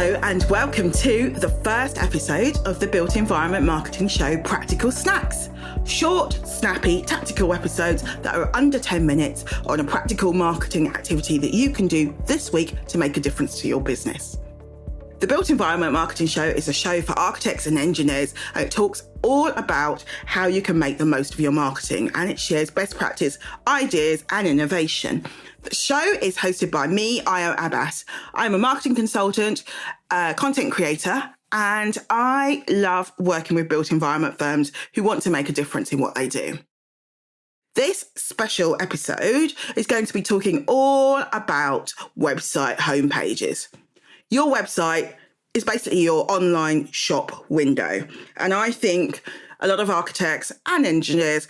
Hello and welcome to the first episode of the Built Environment Marketing Show Practical Snacks. Short, snappy, tactical episodes that are under 10 minutes on a practical marketing activity that you can do this week to make a difference to your business. The Built Environment Marketing Show is a show for architects and engineers, and it talks all about how you can make the most of your marketing, and it shares best practice, ideas and innovation. The show is hosted by me, Ayo Abbas. I'm a marketing consultant, content creator, and I love working with built environment firms who want to make a difference in what they do. This special episode is going to be talking all about website homepages. Your website is basically your online shop window. And I think a lot of architects and engineers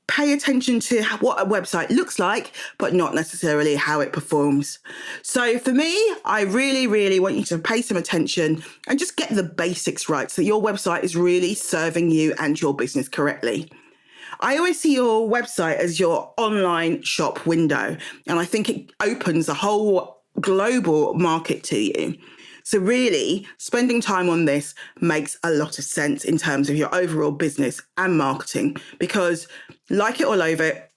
pay attention to what a website looks like, but not necessarily how it performs. So for me, I really want you to pay some attention and just get the basics right so your website is really serving you and your business correctly. I always see your website as your online shop window, and I think it opens a whole global market to you. So really, spending time on this makes a lot of sense in terms of your overall business and marketing, because like it or loathe it,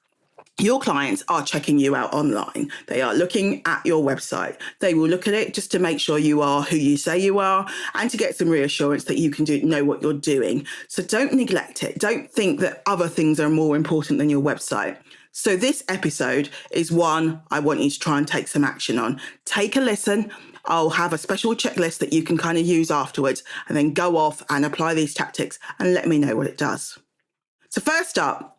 your clients are checking you out online. They are looking at your website. They will look at it just to make sure you are who you say you are and to get some reassurance that you can know what you're doing. So don't neglect it. Don't think that other things are more important than your website. So this episode is one I want you to try and take some action on. Take a listen. I'll have a special checklist that you can kind of use afterwards, and then go off and apply these tactics and let me know what it does. So first up,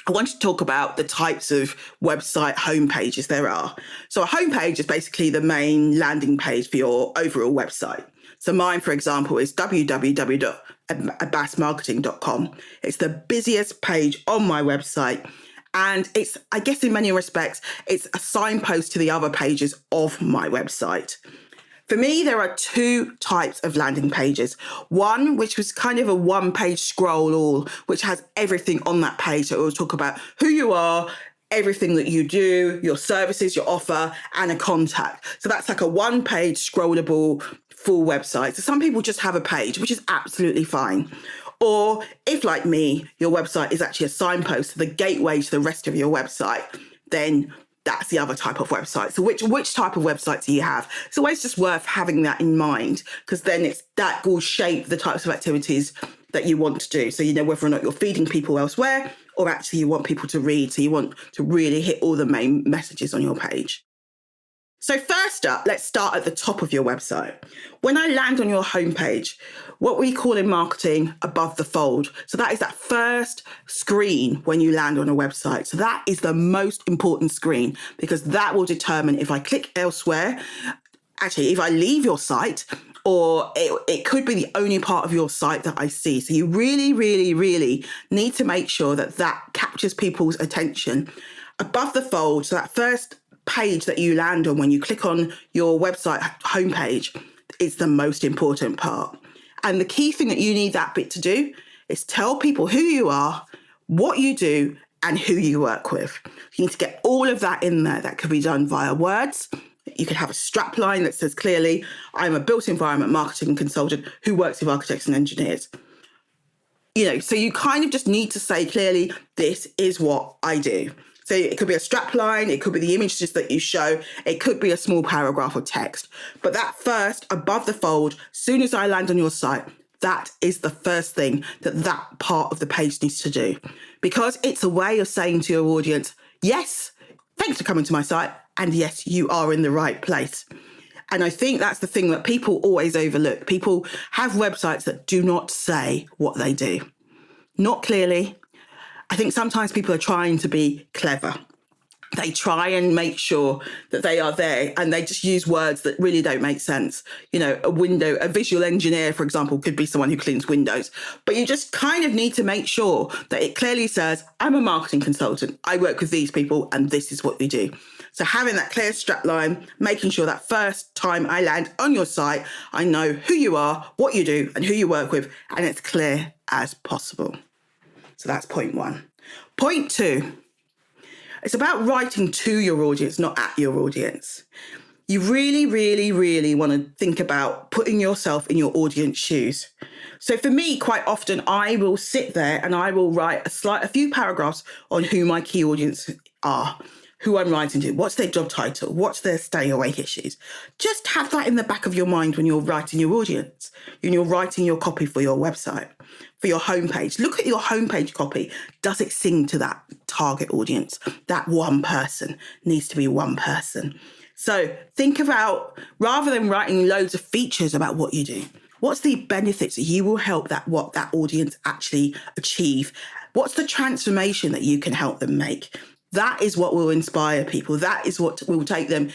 I want to talk about the types of website homepages there are. So a homepage is basically the main landing page for your overall website. So mine, for example, is www.abbasmarketing.com. It's the busiest page on my website. And it's, I guess in many respects, it's a signpost to the other pages of my website. For me, there are two types of landing pages. One, which was kind of a one-page scroll all, which has everything on that page. So it will talk about who you are, everything that you do, your services, your offer, and a contact. So that's like a one-page scrollable full website. So some people just have a page, which is absolutely fine. Or if, like me, your website is actually a signpost, the gateway to the rest of your website, then that's the other type of website. So which type of website do you have? It's always just worth having that in mind, because then that will shape the types of activities that you want to do. So you know whether or not you're feeding people elsewhere, or actually you want people to read. So you want to really hit all the main messages on your page. So first up, let's start at the top of your website. When I land on your homepage, what we call in marketing above the fold. So that is that first screen when you land on a website. So that is the most important screen, because that will determine if I click elsewhere, actually, if I leave your site, or it could be the only part of your site that I see. So you really need to make sure that that captures people's attention. Above the fold, so that first page that you land on when you click on your website homepage is the most important part. And the key thing that you need that bit to do is tell people who you are, what you do, and who you work with. You need to get all of that in there. That could be done via words. You could have a strap line that says clearly, I'm a built environment marketing consultant who works with architects and engineers. So you kind of just need to say clearly, this is what I do. So it could be a strap line, it could be the images that you show, it could be a small paragraph of text. But that first, above the fold, soon as I land on your site, that is the first thing that part of the page needs to do. Because it's a way of saying to your audience, yes, thanks for coming to my site, and yes, you are in the right place. And I think that's the thing that people always overlook. People have websites that do not say what they do. Not clearly. I think sometimes people are trying to be clever. They try and make sure that they are there, and they just use words that really don't make sense. A visual engineer, for example, could be someone who cleans windows. But you just kind of need to make sure that it clearly says, I'm a marketing consultant. I work with these people, and this is what we do. So having that clear strap line, making sure that first time I land on your site, I know who you are, what you do, and who you work with, and it's clear as possible. So that's point one. Point two, it's about writing to your audience, not at your audience. You really, really, really want to think about putting yourself in your audience shoes. So for me, quite often, I will sit there and I will write a few paragraphs on who my key audience are, who I'm writing to, what's their job title, what's their stay away issues. Just have that in the back of your mind when you're writing your audience, when you're writing your copy for your website, for your homepage. Look at your homepage copy. Does it sing to that target audience? That one person needs to be one person. So think about, rather than writing loads of features about what you do, what's the benefits that you will help what that audience actually achieve? What's the transformation that you can help them make? That is what will inspire people. That is what will take them,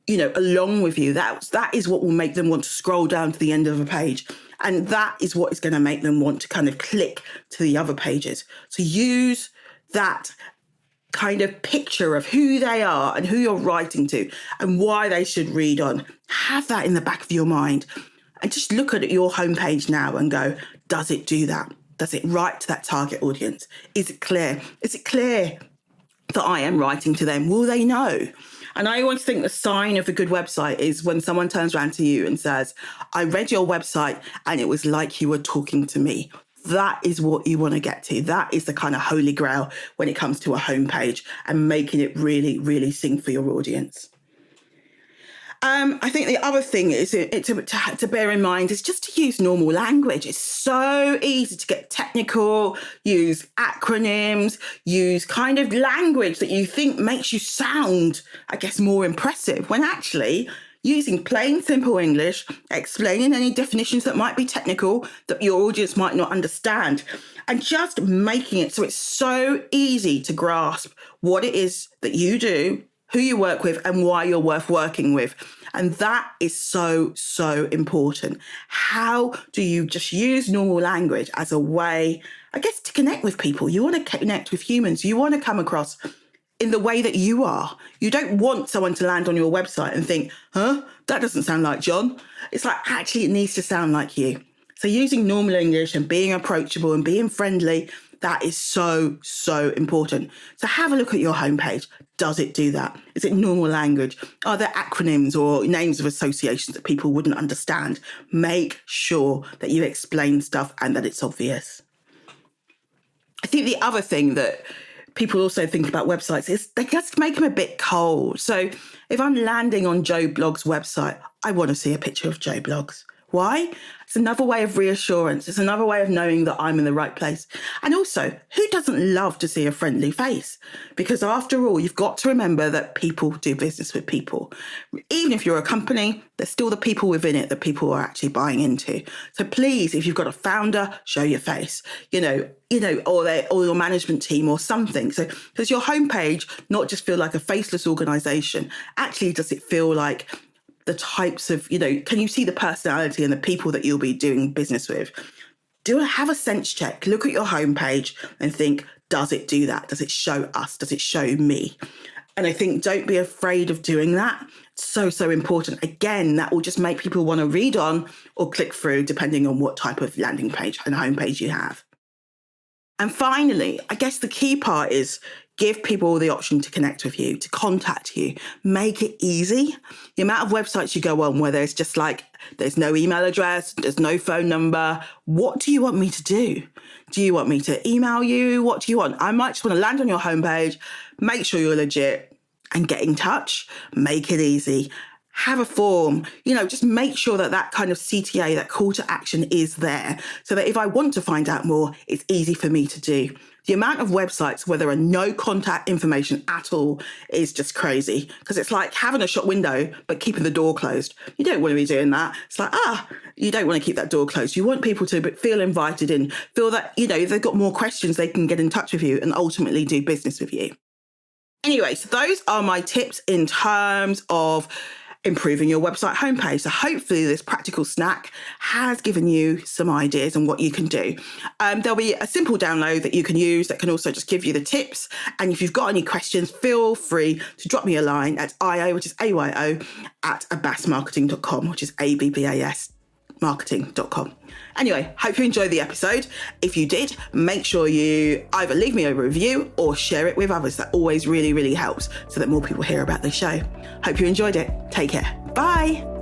along with you. That is what will make them want to scroll down to the end of a page. And that is what is going to make them want to kind of click to the other pages. So use that kind of picture of who they are and who you're writing to and why they should read on. Have that in the back of your mind and just look at your homepage now and go, does it do that? Does it write to that target audience? Is it clear? Is it clear that I am writing to them? Will they know? And I always think the sign of a good website is when someone turns around to you and says, I read your website and it was like you were talking to me. That is what you want to get to. That is the kind of holy grail when it comes to a homepage and making it really, really sing for your audience. I think the other thing is to bear in mind is just to use normal language. It's so easy to get technical, use acronyms, use kind of language that you think makes you sound, I guess, more impressive, when actually using plain, simple English, explaining any definitions that might be technical that your audience might not understand, and just making it so it's so easy to grasp what it is that you do, who you work with, and why you're worth working with. And that is so, so important. How do you just use normal language as a way, I guess, to connect with people? You want to connect with humans. You want to come across in the way that you are. You don't want someone to land on your website and think, that doesn't sound like John. It's like, actually, it needs to sound like you. So using normal English and being approachable and being friendly, that is so, so important. So have a look at your homepage. Does it do that? Is it normal language? Are there acronyms or names of associations that people wouldn't understand? Make sure that you explain stuff and that it's obvious. I think the other thing that people also think about websites is they just make them a bit cold. So if I'm landing on Joe Blogg's website, I want to see a picture of Joe Blogs. Why? It's another way of reassurance. It's another way of knowing that I'm in the right place. And also, who doesn't love to see a friendly face? Because after all, you've got to remember that people do business with people. Even if you're a company, there's still the people within it that people are actually buying into. So please, if you've got a founder, show your face, or your management team or something. So does your homepage not just feel like a faceless organization? Actually, does it feel like the types of, can you see the personality and the people that you'll be doing business with? Have a sense check. Look at your homepage and think, does it do that? Does it show us? Does it show me? And I think don't be afraid of doing that. It's so, so important. Again, that will just make people want to read on or click through depending on what type of landing page and homepage you have. And finally, I guess the key part is give people the option to connect with you, to contact you. Make it easy. The amount of websites you go on where there's just like, there's no email address, there's no phone number. What do you want me to do? Do you want me to email you? What do you want? I might just want to land on your homepage, make sure you're legit and get in touch. Make it easy. Have a form, just make sure that kind of CTA, that call to action is there so that if I want to find out more, it's easy for me to do. The amount of websites where there are no contact information at all is just crazy because it's like having a shop window but keeping the door closed. You don't want to be doing that. It's like, you don't want to keep that door closed. You want people to feel invited in, feel that, if they've got more questions, they can get in touch with you and ultimately do business with you. Anyway, so those are my tips in terms of improving your website homepage. So hopefully this practical snack has given you some ideas on what you can do. There'll be a simple download that you can use that can also just give you the tips. And if you've got any questions, feel free to drop me a line at Ayo, which is AYO, at abbasmarketing.com, which is ABBAS abbasmarketing.com. Anyway, hope you enjoyed the episode. If you did, make sure you either leave me a review or share it with others. That always really, really helps so that more people hear about the show. Hope you enjoyed it. Take care. Bye.